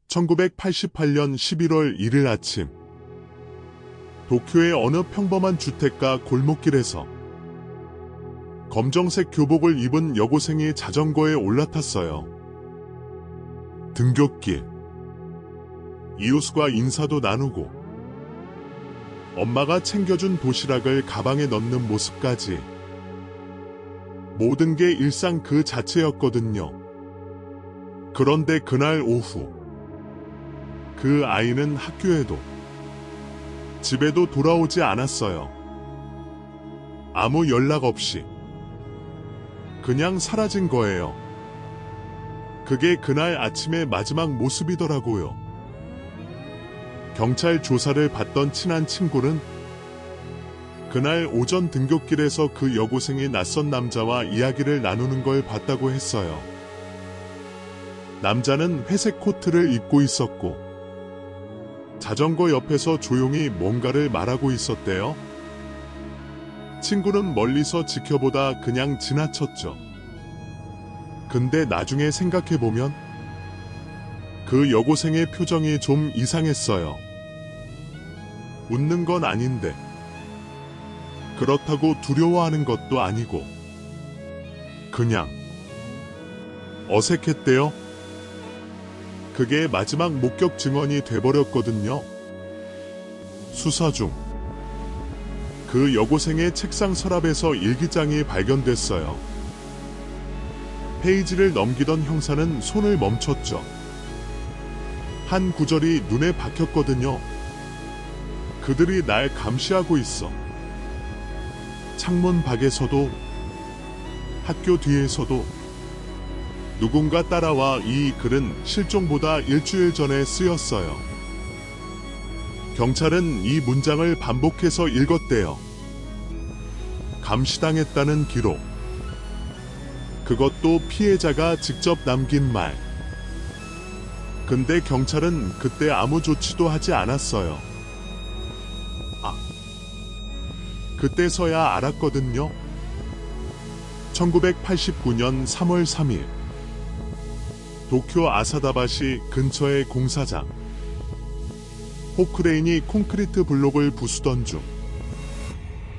1988년 11월 1일 아침, 도쿄의 어느 평범한 주택가 골목길에서 검정색 교복을 입은 여고생이 자전거에 올라탔어요. 등굣길. 이웃과 인사도 나누고 엄마가 챙겨준 도시락을 가방에 넣는 모습까지 모든 게 일상 그 자체였거든요. 그런데 그날 오후 그 아이는 학교에도 집에도 돌아오지 않았어요. 아무 연락 없이 그냥 사라진 거예요. 그게 그날 아침의 마지막 모습이더라고요. 경찰 조사를 받던 친한 친구는 그날 오전 등굣길에서 그 여고생이 낯선 남자와 이야기를 나누는 걸 봤다고 했어요. 남자는 회색 코트를 입고 있었고 자전거 옆에서 조용히 뭔가를 말하고 있었대요. 친구는 멀리서 지켜보다 그냥 지나쳤죠. 근데 나중에 생각해보면 그 여고생의 표정이 좀 이상했어요. 웃는 건 아닌데 그렇다고 두려워하는 것도 아니고 그냥 어색했대요. 그게 마지막 목격 증언이 돼버렸거든요. 수사 중 그 여고생의 책상 서랍에서 일기장이 발견됐어요. 페이지를 넘기던 형사는 손을 멈췄죠. 한 구절이 눈에 박혔거든요. 그들이 날 감시하고 있어. 창문 밖에서도 학교 뒤에서도 누군가 따라와. 이 글은 실종보다 일주일 전에 쓰였어요. 경찰은 이 문장을 반복해서 읽었대요. 감시당했다는 기록. 그것도 피해자가 직접 남긴 말. 근데 경찰은 그때 아무 조치도 하지 않았어요. 그때서야 알았거든요. 1989년 3월 3일 도쿄 아사다바시 근처의 공사장. 호크레인이 콘크리트 블록을 부수던 중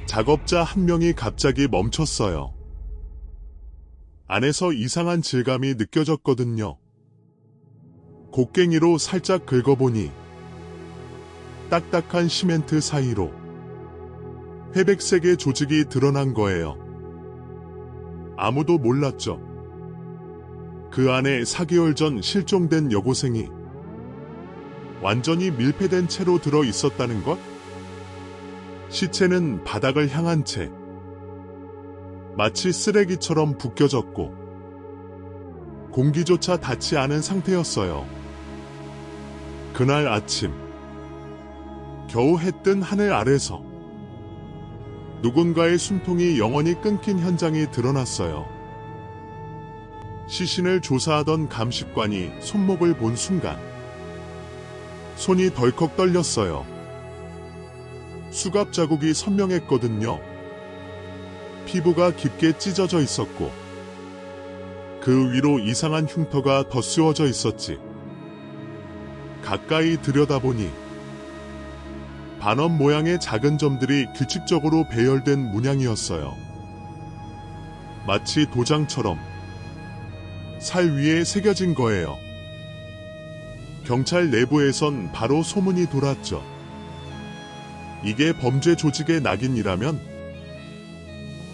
작업자 한 명이 갑자기 멈췄어요. 안에서 이상한 질감이 느껴졌거든요. 곡괭이로 살짝 긁어보니 딱딱한 시멘트 사이로 회백색의 조직이 드러난 거예요. 아무도 몰랐죠. 그 안에 4개월 전 실종된 여고생이 완전히 밀폐된 채로 들어 있었다는 것? 시체는 바닥을 향한 채 마치 쓰레기처럼 벗겨졌고 공기조차 닿지 않은 상태였어요. 그날 아침 겨우 해 뜬 하늘 아래서 누군가의 숨통이 영원히 끊긴 현장이 드러났어요. 시신을 조사하던 감식관이 손목을 본 순간 손이 덜컥 떨렸어요. 수갑 자국이 선명했거든요. 피부가 깊게 찢어져 있었고 그 위로 이상한 흉터가 덧씌워져 있었지. 가까이 들여다보니 반원 모양의 작은 점들이 규칙적으로 배열된 문양이었어요. 마치 도장처럼 살 위에 새겨진 거예요. 경찰 내부에선 바로 소문이 돌았죠. 이게 범죄 조직의 낙인이라면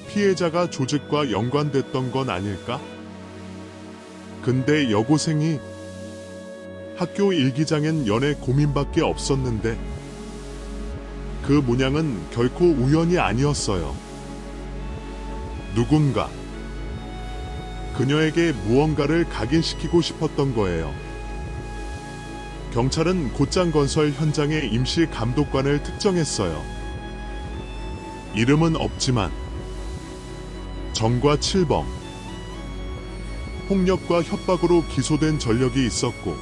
피해자가 조직과 연관됐던 건 아닐까? 근데 여고생이 학교 일기장엔 연애 고민밖에 없었는데 그 문양은 결코 우연이 아니었어요. 누군가 그녀에게 무언가를 각인시키고 싶었던 거예요. 경찰은 곧장 건설 현장의 임시 감독관을 특정했어요. 이름은 없지만 정과 칠범, 폭력과 협박으로 기소된 전력이 있었고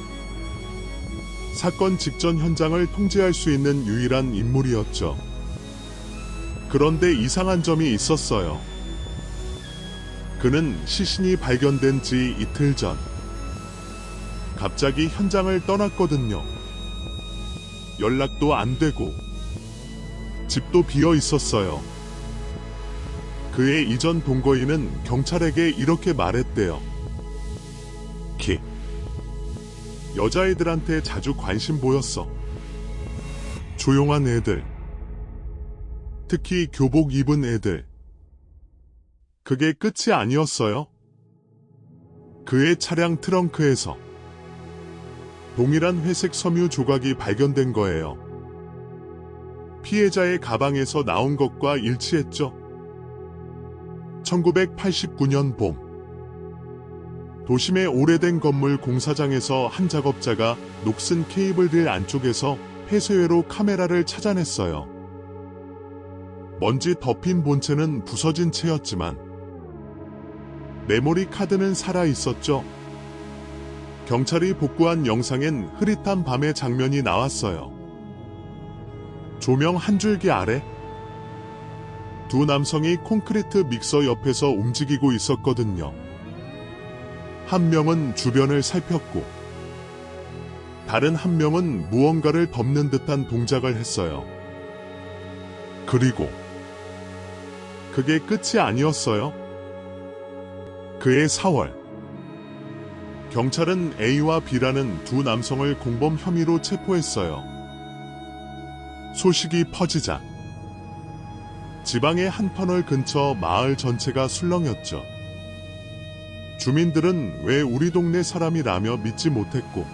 사건 직전 현장을 통제할 수 있는 유일한 인물이었죠. 그런데 이상한 점이 있었어요. 그는 시신이 발견된 지 이틀 전 갑자기 현장을 떠났거든요. 연락도 안 되고 집도 비어 있었어요. 그의 이전 동거인은 경찰에게 이렇게 말했대요. 키. 여자애들한테 자주 관심 보였어. 조용한 애들. 특히 교복 입은 애들. 그게 끝이 아니었어요. 그의 차량 트렁크에서 동일한 회색 섬유 조각이 발견된 거예요. 피해자의 가방에서 나온 것과 일치했죠. 1989년 봄, 도심의 오래된 건물 공사장에서 한 작업자가 녹슨 케이블들 안쪽에서 폐쇄회로 카메라를 찾아냈어요. 먼지 덮인 본체는 부서진 채였지만 메모리 카드는 살아있었죠. 경찰이 복구한 영상엔 흐릿한 밤의 장면이 나왔어요. 조명 한 줄기 아래 두 남성이 콘크리트 믹서 옆에서 움직이고 있었거든요. 한 명은 주변을 살폈고 다른 한 명은 무언가를 덮는 듯한 동작을 했어요. 그리고 그게 끝이 아니었어요. 그해 4월, 경찰은 A와 B라는 두 남성을 공범 혐의로 체포했어요. 소식이 퍼지자 지방의 한 터널 근처 마을 전체가 술렁였죠. 주민들은 왜 우리 동네 사람이라며 믿지 못했고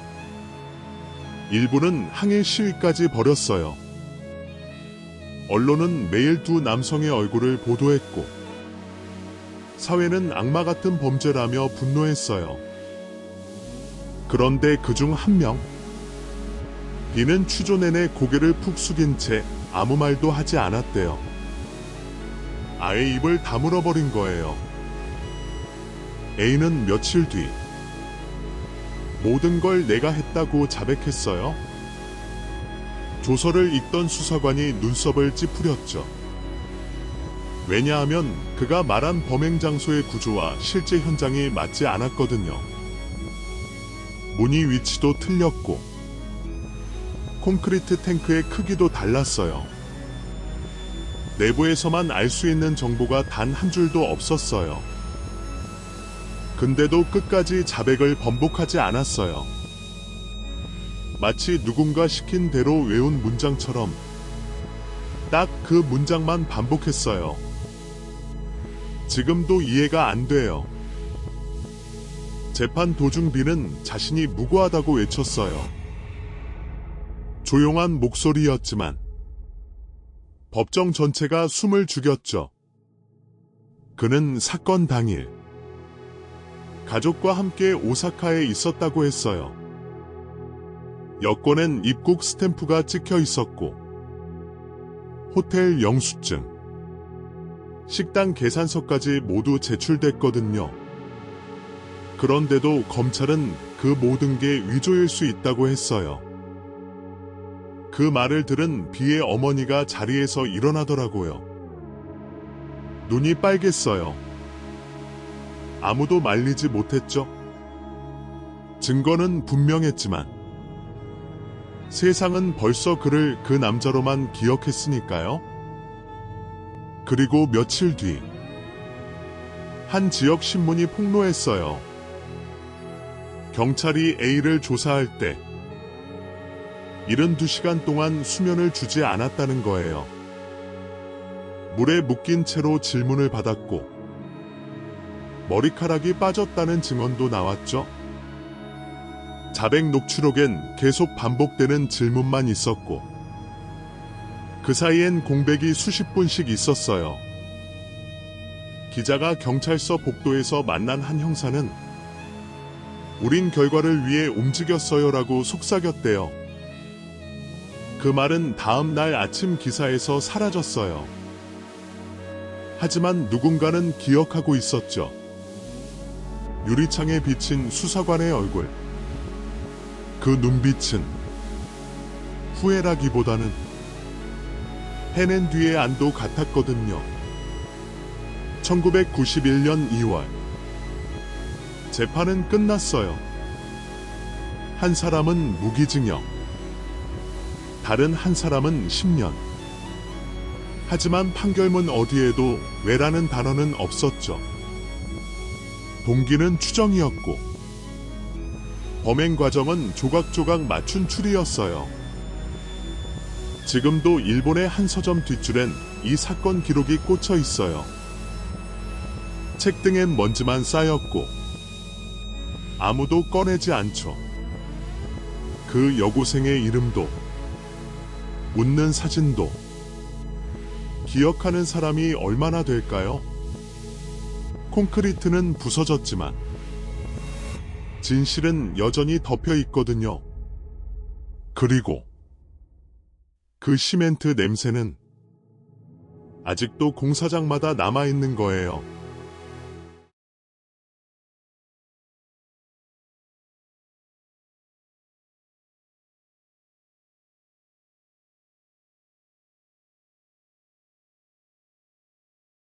일부는 항일 시위까지 벌였어요. 언론은 매일 두 남성의 얼굴을 보도했고 사회는 악마 같은 범죄라며 분노했어요. 그런데 그중 한 명, B는 취조 내내 고개를 푹 숙인 채 아무 말도 하지 않았대요. 아예 입을 다물어버린 거예요. A는 며칠 뒤 모든 걸 내가 했다고 자백했어요. 조서를 읽던 수사관이 눈썹을 찌푸렸죠. 왜냐하면 그가 말한 범행 장소의 구조와 실제 현장이 맞지 않았거든요. 문의 위치도 틀렸고 콘크리트 탱크의 크기도 달랐어요. 내부에서만 알 수 있는 정보가 단 한 줄도 없었어요. 근데도 끝까지 자백을 번복하지 않았어요. 마치 누군가 시킨 대로 외운 문장처럼 딱 그 문장만 반복했어요. 지금도 이해가 안 돼요. 재판 도중 B는 자신이 무고하다고 외쳤어요. 조용한 목소리였지만 법정 전체가 숨을 죽였죠. 그는 사건 당일 가족과 함께 오사카에 있었다고 했어요. 여권엔 입국 스탬프가 찍혀 있었고 호텔 영수증, 식당 계산서까지 모두 제출됐거든요. 그런데도 검찰은 그 모든 게 위조일 수 있다고 했어요. 그 말을 들은 B의 어머니가 자리에서 일어나더라고요. 눈이 빨갰어요. 아무도 말리지 못했죠. 증거는 분명했지만 세상은 벌써 그를 그 남자로만 기억했으니까요. 그리고 며칠 뒤 한 지역 신문이 폭로했어요. 경찰이 A를 조사할 때 72시간 동안 수면을 주지 않았다는 거예요. 물에 묶인 채로 질문을 받았고 머리카락이 빠졌다는 증언도 나왔죠. 자백 녹취록엔 계속 반복되는 질문만 있었고 그 사이엔 공백이 수십 분씩 있었어요. 기자가 경찰서 복도에서 만난 한 형사는 우린 결과를 위해 움직였어요라고 속삭였대요. 그 말은 다음 날 아침 기사에서 사라졌어요. 하지만 누군가는 기억하고 있었죠. 유리창에 비친 수사관의 얼굴. 그 눈빛은 후회라기보다는 해낸 뒤의 안도 같았거든요. 1991년 2월 재판은 끝났어요. 한 사람은 무기징역, 다른 한 사람은 10년. 하지만 판결문 어디에도 왜라는 단어는 없었죠. 동기는 추정이었고 범행 과정은 조각조각 맞춘 추리였어요. 지금도 일본의 한 서점 뒷줄엔 이 사건 기록이 꽂혀 있어요. 책 등엔 먼지만 쌓였고 아무도 꺼내지 않죠. 그 여고생의 이름도 웃는 사진도 기억하는 사람이 얼마나 될까요? 콘크리트는 부서졌지만 진실은 여전히 덮여 있거든요. 그리고 그 시멘트 냄새는 아직도 공사장마다 남아있는 거예요.